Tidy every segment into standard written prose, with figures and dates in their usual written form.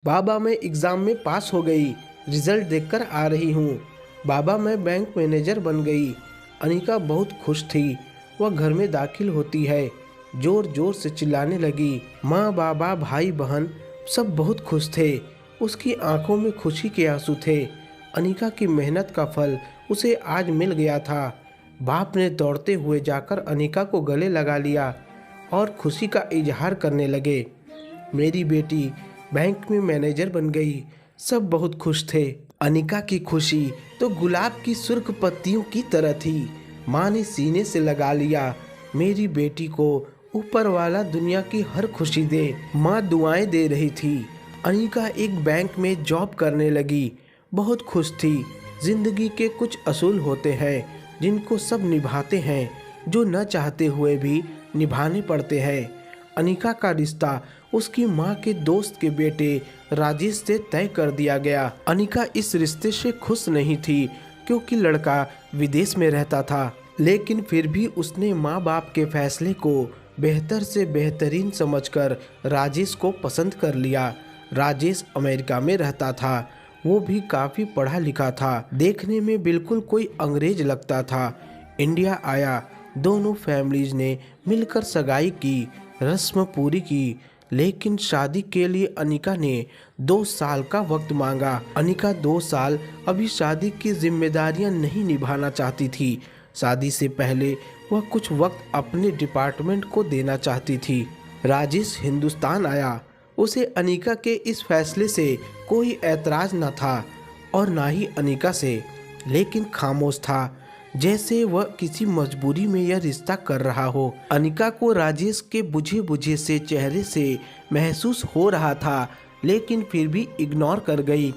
बाबा मैं एग्ज़ाम में पास हो गई। रिजल्ट देखकर आ रही हूँ। बाबा मैं बैंक मैनेजर बन गई। अनिका बहुत खुश थी। वह घर में दाखिल होती है, जोर जोर से चिल्लाने लगी। माँ बाबा भाई बहन सब बहुत खुश थे। उसकी आंखों में खुशी के आंसू थे। अनिका की मेहनत का फल उसे आज मिल गया था। बाप ने दौड़ते हुए जाकर अनिका को गले लगा लिया और खुशी का इजहार करने लगे। मेरी बेटी बैंक में मैनेजर बन गई। सब बहुत खुश थे। अनिका की खुशी तो गुलाब की सुर्ख पत्तियों की तरह थी। माँ ने सीने से लगा लिया, मेरी बेटी को ऊपर वाला दुनिया की हर खुशी दे। माँ दुआएं दे रही थी। अनिका एक बैंक में जॉब करने लगी। बहुत खुश थी। जिंदगी के कुछ असूल होते हैं जिनको सब निभाते हैं, जो न चाहते हुए भी निभाने पड़ते हैं। अनिका का रिश्ता उसकी माँ के दोस्त के बेटे राजेश से तय कर दिया गया। अनिका इस रिश्ते से खुश नहीं थी क्योंकि लड़का विदेश में रहता था, लेकिन फिर भी उसने माँ बाप के फैसले को बेहतर से बेहतरीन समझकर राजेश को पसंद कर लिया। राजेश अमेरिका में रहता था। वो भी काफ़ी पढ़ा लिखा था। देखने में बिल्कुल कोई अंग्रेज लगता था। इंडिया आया। दोनों फैमिलीज ने मिलकर सगाई की, रस्म पूरी की, लेकिन शादी के लिए अनिका ने 2 साल का वक्त मांगा। अनिका 2 साल अभी शादी की जिम्मेदारियां नहीं निभाना चाहती थी। शादी से पहले वह कुछ वक्त अपने डिपार्टमेंट को देना चाहती थी। राजेश हिंदुस्तान आया। उसे अनिका के इस फैसले से कोई ऐतराज न था और ना ही अनिका से, लेकिन खामोश था, जैसे वह किसी मजबूरी में यह रिश्ता कर रहा हो। अनिका को राजेश के बुझे बुझे से चेहरे से महसूस हो रहा था, लेकिन फिर भी इग्नोर कर गई।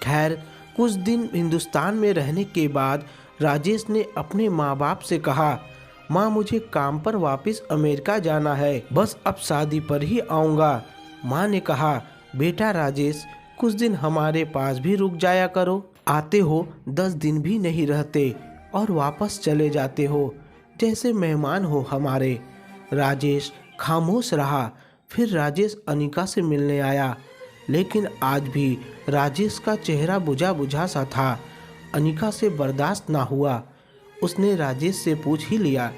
खैर, कुछ दिन हिंदुस्तान में रहने के बाद राजेश ने अपने माँ बाप से कहा, माँ मुझे काम पर वापस अमेरिका जाना है, बस अब शादी पर ही आऊँगा। माँ ने कहा, बेटा राजेश, कुछ दिन हमारे पास भी रुक जाया करो। आते हो 10 दिन भी नहीं रहते और वापस चले जाते हो, जैसे मेहमान हो हमारे। राजेश खामोश रहा। फिर राजेश अनिका से मिलने आया, लेकिन आज भी राजेश का चेहरा बुझा बुझा सा था। अनिका से बर्दाश्त ना हुआ। उसने राजेश से पूछ ही लिया,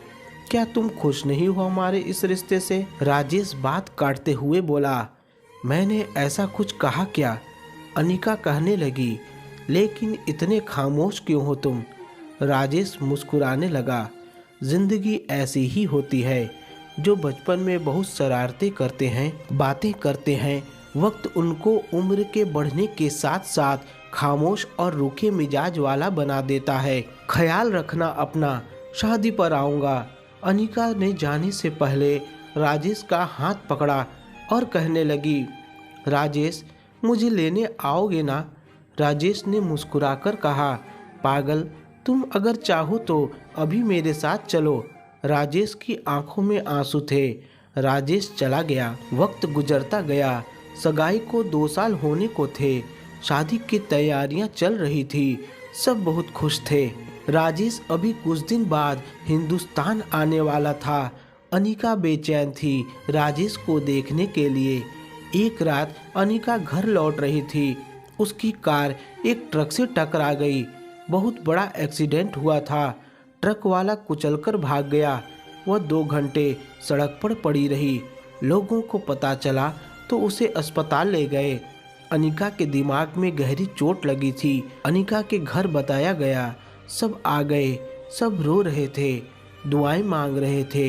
क्या तुम खुश नहीं हो हमारे इस रिश्ते से? राजेश बात काटते हुए बोला, मैंने ऐसा कुछ कहा क्या? अनिका कहने लगी, लेकिन इतने खामोश क्यों हो तुम? राजेश मुस्कुराने लगा। जिंदगी ऐसी ही होती है। जो बचपन में बहुत शरारतें करते हैं, बातें करते हैं, वक्त उनको उम्र के बढ़ने के साथ साथ खामोश और रूखे मिजाज वाला बना देता है। ख्याल रखना अपना, शादी पर आऊँगा। अनिका ने जाने से पहले राजेश का हाथ पकड़ा और कहने लगी, राजेश मुझे लेने आओगे ना? राजेश ने मुस्कुराकर कहा, पागल, तुम अगर चाहो तो अभी मेरे साथ चलो। राजेश की आंखों में आंसू थे। राजेश चला गया। वक्त गुजरता गया। सगाई को 2 साल होने को थे। शादी की तैयारियां चल रही थी। सब बहुत खुश थे। राजेश अभी कुछ दिन बाद हिंदुस्तान आने वाला था। अनिका बेचैन थी राजेश को देखने के लिए। एक रात अनिका घर लौट रही थी। उसकी कार एक ट्रक से टकरा गई। बहुत बड़ा एक्सीडेंट हुआ था। ट्रक वाला कुचलकर भाग गया। वह 2 घंटे सड़क पर पड़ी रही। लोगों को पता चला तो उसे अस्पताल ले गए। अनिका के दिमाग में गहरी चोट लगी थी। अनिका के घर बताया गया। सब आ गए। सब रो रहे थे, दुआएं मांग रहे थे।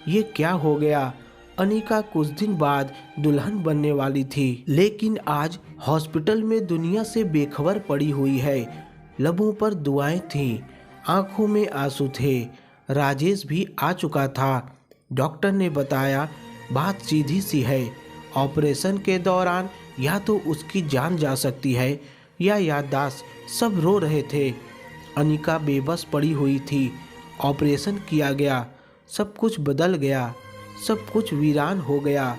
ये क्या हो गया? अनिका कुछ दिन बाद दुल्हन बनने वाली थी, लेकिन आज हॉस्पिटल में दुनिया से बेखबर पड़ी हुई है। लबों पर दुआएं थीं, आंखों में आंसू थे। राजेश भी आ चुका था। डॉक्टर ने बताया, बात सीधी सी है, ऑपरेशन के दौरान या तो उसकी जान जा सकती है या याददाश्त। सब रो रहे थे। अनिका बेबस पड़ी हुई थी। ऑपरेशन किया गया। सब कुछ बदल गया। सब कुछ वीरान हो गया।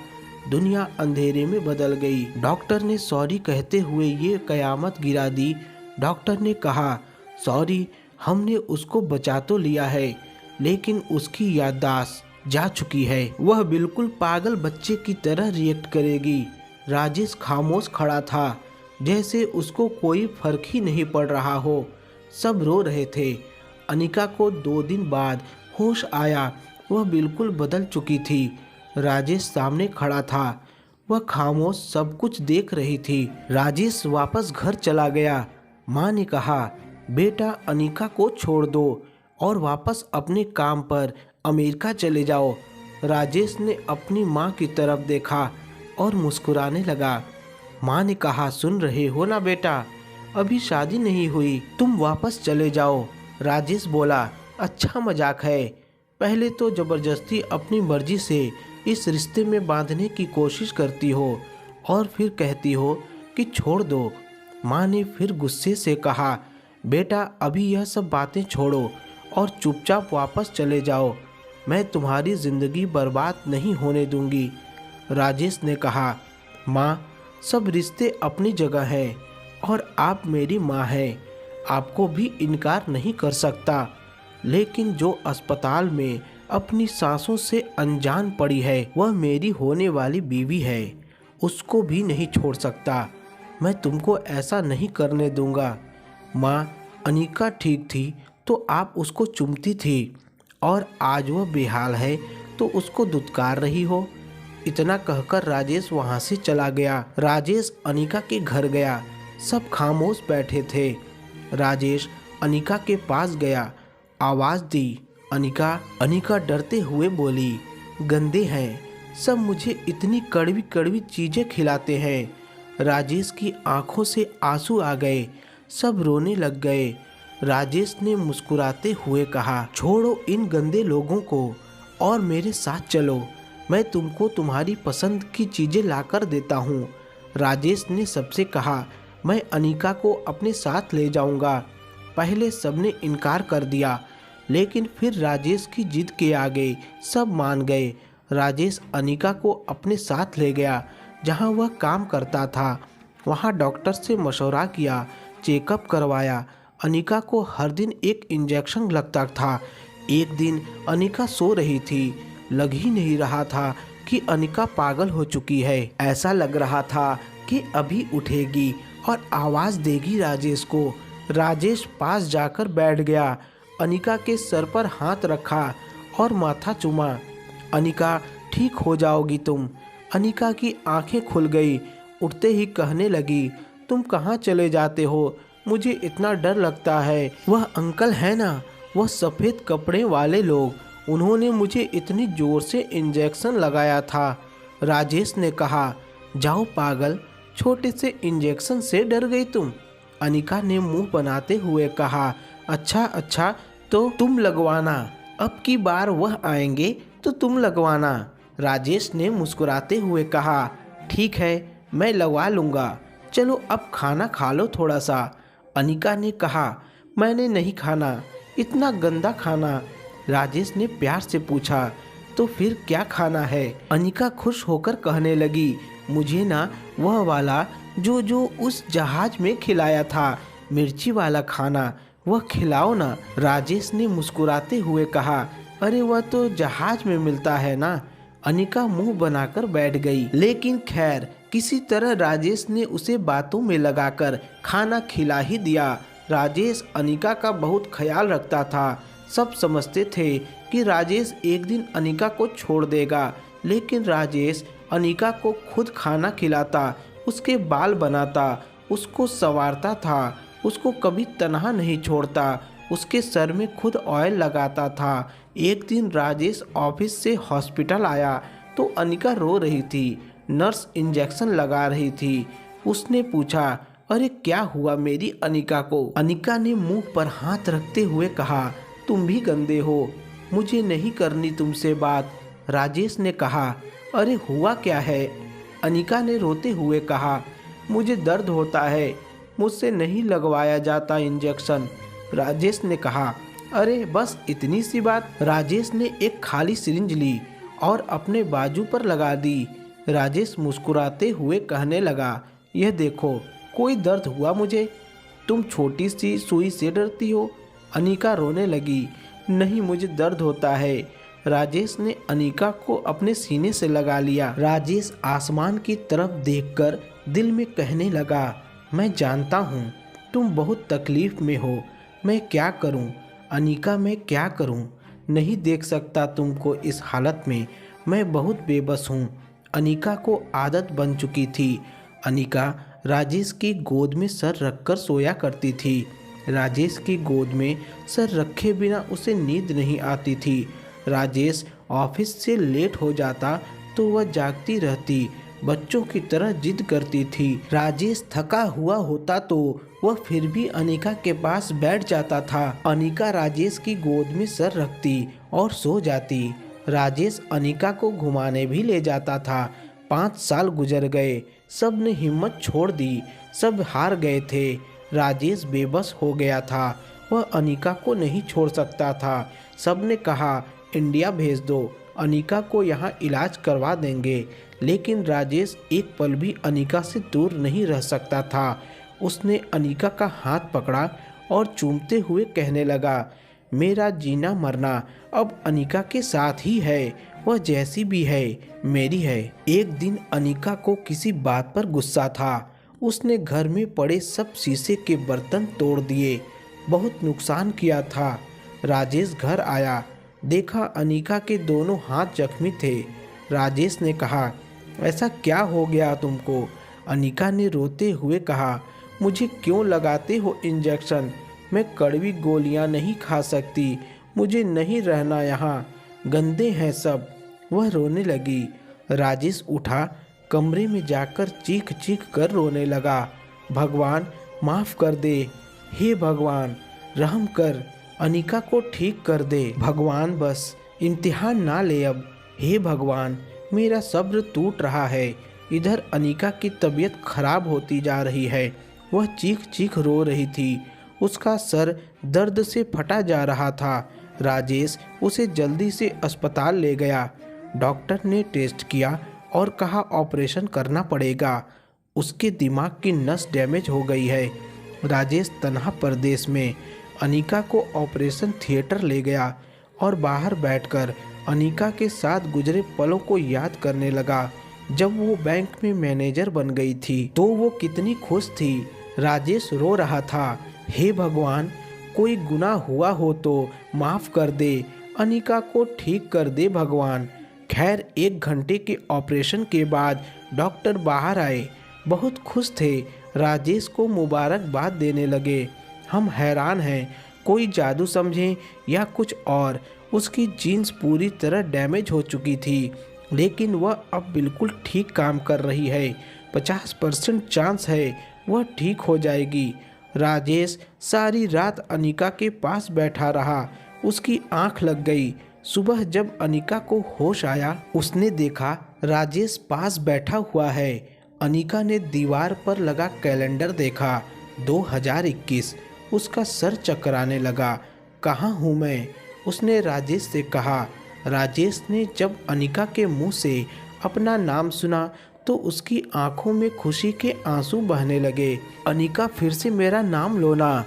दुनिया अंधेरे में बदल गई। डॉक्टर ने सॉरी कहते हुए ये कयामत गिरा दी। डॉक्टर ने कहा, सॉरी, हमने उसको बचा तो लिया है, लेकिन उसकी याददाश्त जा चुकी है। वह बिल्कुल पागल बच्चे की तरह रिएक्ट करेगी। राजेश खामोश खड़ा था, जैसे उसको कोई फर्क ही नहीं पड़ रहा हो। सब रो रहे थे। अनिका को 2 दिन बाद होश आया। वह बिल्कुल बदल चुकी थी। राजेश सामने खड़ा था। वह खामोश सब कुछ देख रही थी। राजेश वापस घर चला गया। माँ ने कहा, बेटा अनिका को छोड़ दो और वापस अपने काम पर अमेरिका चले जाओ। राजेश ने अपनी माँ की तरफ देखा और मुस्कुराने लगा। माँ ने कहा, सुन रहे हो ना बेटा, अभी शादी नहीं हुई, तुम वापस चले जाओ। राजेश बोला, अच्छा मजाक है। पहले तो जबरदस्ती अपनी मर्जी से इस रिश्ते में बांधने की कोशिश करती हो और फिर कहती हो कि छोड़ दो। माँ ने फिर गुस्से से कहा, बेटा अभी यह सब बातें छोड़ो और चुपचाप वापस चले जाओ। मैं तुम्हारी ज़िंदगी बर्बाद नहीं होने दूंगी। राजेश ने कहा, माँ सब रिश्ते अपनी जगह हैं और आप मेरी माँ हैं, आपको भी इनकार नहीं कर सकता। लेकिन जो अस्पताल में अपनी सांसों से अनजान पड़ी है वह मेरी होने वाली बीवी है, उसको भी नहीं छोड़ सकता। मैं तुमको ऐसा नहीं करने दूंगा। माँ अनिका ठीक थी तो आप उसको चूमती थी और आज वह बेहाल है तो उसको दुत्कार रही हो। इतना कहकर राजेश वहाँ से चला गया। राजेश अनिका के घर गया। सब खामोश बैठे थे। राजेश अनिका के पास गया, आवाज़ दी, अनिका। अनिका डरते हुए बोली, गंदे हैं, सब मुझे इतनी कड़वी कड़वी चीज़ें खिलाते हैं। राजेश की आंखों से आंसू आ गए। सब रोने लग गए। राजेश ने मुस्कुराते हुए कहा, छोड़ो इन गंदे लोगों को और मेरे साथ चलो, मैं तुमको तुम्हारी पसंद की चीज़ें लाकर देता हूँ। राजेश ने सबसे कहा, मैं अनिका को अपने साथ ले जाऊँगा। पहले सबने इनकार कर दिया, लेकिन फिर राजेश की जिद के आगे सब मान गए। राजेश अनिका को अपने साथ ले गया जहाँ वह काम करता था। वहाँ डॉक्टर से मशवरा किया, चेकअप करवाया। अनिका को हर दिन एक इंजेक्शन लगता था। एक दिन अनिका सो रही थी। लग ही नहीं रहा था कि अनिका पागल हो चुकी है। ऐसा लग रहा था कि अभी उठेगी और आवाज़ देगी राजेश को। राजेश पास जाकर बैठ गया, अनिका के सर पर हाथ रखा और माथा चूमा। अनिका ठीक हो जाओगी तुम। अनिका की आंखें खुल गई। उठते ही कहने लगी, तुम कहाँ चले जाते हो, मुझे इतना डर लगता है। वह अंकल है ना, वह सफ़ेद कपड़े वाले लोग, उन्होंने मुझे इतनी ज़ोर से इंजेक्शन लगाया था। राजेश ने कहा, जाओ पागल, छोटे से इंजेक्शन से डर गई तुम। अनिका ने मुंह बनाते हुए कहा, अच्छा अच्छा तो तुम लगवाना, अब की बार वह आएंगे तो तुम लगवाना। राजेश ने मुस्कुराते हुए कहा, ठीक है मैं लगवा लूँगा, चलो अब खाना खा लो थोड़ा सा। अनिका ने कहा, मैंने नहीं खाना, इतना गंदा खाना। राजेश ने प्यार से पूछा, तो फिर क्या खाना है? अनिका खुश होकर कहने लगी, मुझे ना वह वाला जो उस जहाज में खिलाया था, मिर्ची वाला खाना, वह खिलाओ ना। राजेश ने मुस्कुराते हुए कहा, अरे वह तो जहाज में मिलता है ना। अनिका मुंह बनाकर बैठ गई, लेकिन खैर किसी तरह राजेश ने उसे बातों में लगाकर खाना खिला ही दिया। राजेश अनिका का बहुत ख्याल रखता था। सब समझते थे कि राजेश एक दिन अनिका को छोड़ देगा, लेकिन राजेश अनिका को खुद खाना खिलाता, उसके बाल बनाता, उसको संवारता था, उसको कभी तनहा नहीं छोड़ता, उसके सर में खुद ऑयल लगाता था। एक दिन राजेश ऑफिस से हॉस्पिटल आया तो अनिका रो रही थी। नर्स इंजेक्शन लगा रही थी। उसने पूछा, अरे क्या हुआ मेरी अनिका को? अनिका ने मुंह पर हाथ रखते हुए कहा, तुम भी गंदे हो, मुझे नहीं करनी तुमसे बात। राजेश ने कहा, अरे हुआ क्या है? अनिका ने रोते हुए कहा, मुझे दर्द होता है, मुझसे नहीं लगवाया जाता इंजेक्शन। राजेश ने कहा, अरे बस इतनी सी बात। राजेश ने एक खाली सिरिंज ली और अपने बाजू पर लगा दी। राजेश मुस्कुराते हुए कहने लगा, यह देखो कोई दर्द हुआ मुझे, तुम छोटी सी सुई से डरती हो। अनिका रोने लगी, नहीं मुझे दर्द होता है। राजेश ने अनीका को अपने सीने से लगा लिया। राजेश आसमान की तरफ देखकर दिल में कहने लगा, मैं जानता हूँ तुम बहुत तकलीफ में हो। मैं क्या करूँ अनीका, मैं क्या करूँ? नहीं देख सकता तुमको इस हालत में। मैं बहुत बेबस हूँ। अनीका को आदत बन चुकी थी। अनीका राजेश की गोद में सर रखकर सोया करती थी। राजेश की गोद में सर रखे बिना उसे नींद नहीं आती थी। राजेश ऑफिस से लेट हो जाता तो वह जागती रहती, बच्चों की तरह जिद करती थी। राजेश थका हुआ होता तो वह फिर भी अनीका के पास बैठ जाता था। अनीका राजेश की गोद में सर रखती और सो जाती। राजेश अनीका को घुमाने भी ले जाता था। 5 साल गुजर गए, सब ने हिम्मत छोड़ दी, सब हार गए थे। राजेश बेबस हो गया था, वह अनीका को नहीं छोड़ सकता था। सब ने कहा इंडिया भेज दो, अनीका को यहाँ इलाज करवा देंगे। लेकिन राजेश एक पल भी अनीका से दूर नहीं रह सकता था। उसने अनीका का हाथ पकड़ा और चूमते हुए कहने लगा, मेरा जीना मरना अब अनीका के साथ ही है, वह जैसी भी है मेरी है। एक दिन अनीका को किसी बात पर गुस्सा था। उसने घर में पड़े सब शीशे के बर्तन तोड़ दिए, बहुत नुकसान किया था। राजेश घर आया, देखा अनीका के दोनों हाथ जख्मी थे। राजेश ने कहा, ऐसा क्या हो गया तुमको? अनीका ने रोते हुए कहा, मुझे क्यों लगाते हो इंजेक्शन? मैं कड़वी गोलियां नहीं खा सकती, मुझे नहीं रहना यहाँ, गंदे हैं सब। वह रोने लगी। राजेश उठा, कमरे में जाकर चीख चीख कर रोने लगा, भगवान माफ़ कर दे, हे भगवान रहम कर, अनीका को ठीक कर दे, भगवान बस इम्तिहान ना ले अब, हे भगवान मेरा सब्र टूट रहा है। इधर अनीका की तबीयत खराब होती जा रही है। वह चीख चीख रो रही थी, उसका सर दर्द से फटा जा रहा था। राजेश उसे जल्दी से अस्पताल ले गया। डॉक्टर ने टेस्ट किया और कहा ऑपरेशन करना पड़ेगा, उसके दिमाग की नस डैमेज हो गई है। राजेश तन्हा परदेश में अनीका को ऑपरेशन थिएटर ले गया और बाहर बैठकर अनीका के साथ गुजरे पलों को याद करने लगा। जब वो बैंक में मैनेजर बन गई थी तो वो कितनी खुश थी। राजेश रो रहा था, हे भगवान कोई गुनाह हुआ हो तो माफ़ कर दे, अनीका को ठीक कर दे भगवान। खैर 1 घंटे के ऑपरेशन के बाद डॉक्टर बाहर आए, बहुत खुश थे, राजेश को मुबारकबाद देने लगे। हम हैरान हैं, कोई जादू समझें या कुछ और। उसकी जीन्स पूरी तरह डैमेज हो चुकी थी, लेकिन वह अब बिल्कुल ठीक काम कर रही है। 50% चांस है वह ठीक हो जाएगी। राजेश सारी रात अनीका के पास बैठा रहा, उसकी आंख लग गई। सुबह जब अनीका को होश आया, उसने देखा राजेश पास बैठा हुआ है। अनीका ने दीवार पर लगा कैलेंडर देखा, 2021। उसका सर चकराने लगा, कहाँ हूँ मैं? उसने राजेश से कहा। राजेश ने जब अनीका के मुंह से अपना नाम सुना तो उसकी आंखों में खुशी के आंसू बहने लगे। अनीका फिर से मेरा नाम लो ना।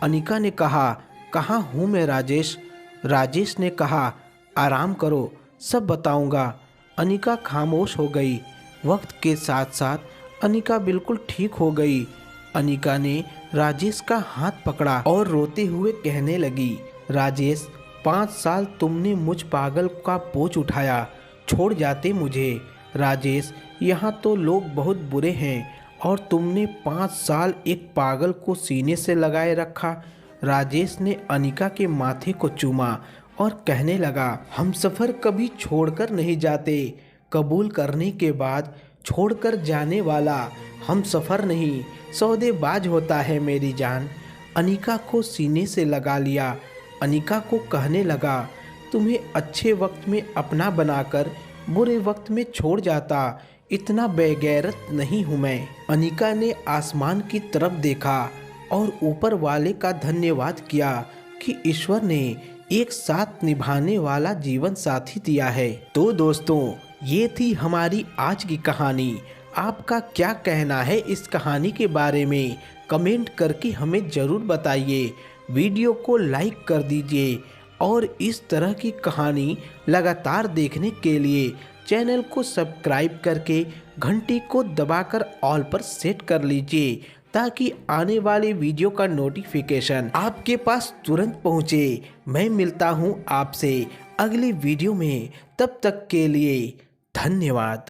अनीका ने कहा, कहाँ हूँ मैं राजेश? राजेश ने कहा, आराम करो, सब बताऊंगा। अनीका खामोश हो गई। वक्त के साथ साथ अनीका बिल्कुल ठीक हो गई। अनीका ने राजेश का हाथ पकड़ा और रोते हुए कहने लगी, राजेश 5 साल तुमने मुझ पागल का बोझ उठाया, छोड़ जाते मुझे। राजेश यहाँ तो लोग बहुत बुरे हैं और तुमने 5 साल एक पागल को सीने से लगाए रखा। राजेश ने अनीका के माथे को चूमा और कहने लगा, हम सफ़र कभी छोड़कर नहीं जाते, कबूल करने के बाद छोड़कर जाने वाला हम सफ़र नहीं, सौदेबाज होता है मेरी जान। अनीका को सीने से लगा लिया। अनीका को कहने लगा, तुम्हें अच्छे वक्त में अपना बनाकर बुरे वक्त में छोड़ जाता, इतना बेगैरत नहीं हूँ मैं। अनीका ने आसमान की तरफ देखा और ऊपर वाले का धन्यवाद किया कि ईश्वर ने एक साथ निभाने वाला जीवन साथी दिया है। तो दोस्तों, ये थी हमारी आज की कहानी। आपका क्या कहना है इस कहानी के बारे में? कमेंट करके हमें ज़रूर बताइए। वीडियो को लाइक कर दीजिए और इस तरह की कहानी लगातार देखने के लिए चैनल को सब्सक्राइब करके घंटी को दबाकर ऑल पर सेट कर लीजिए, ताकि आने वाले वीडियो का नोटिफिकेशन आपके पास तुरंत पहुंचे। मैं मिलता हूं आपसे अगली वीडियो में, तब तक के लिए धन्यवाद।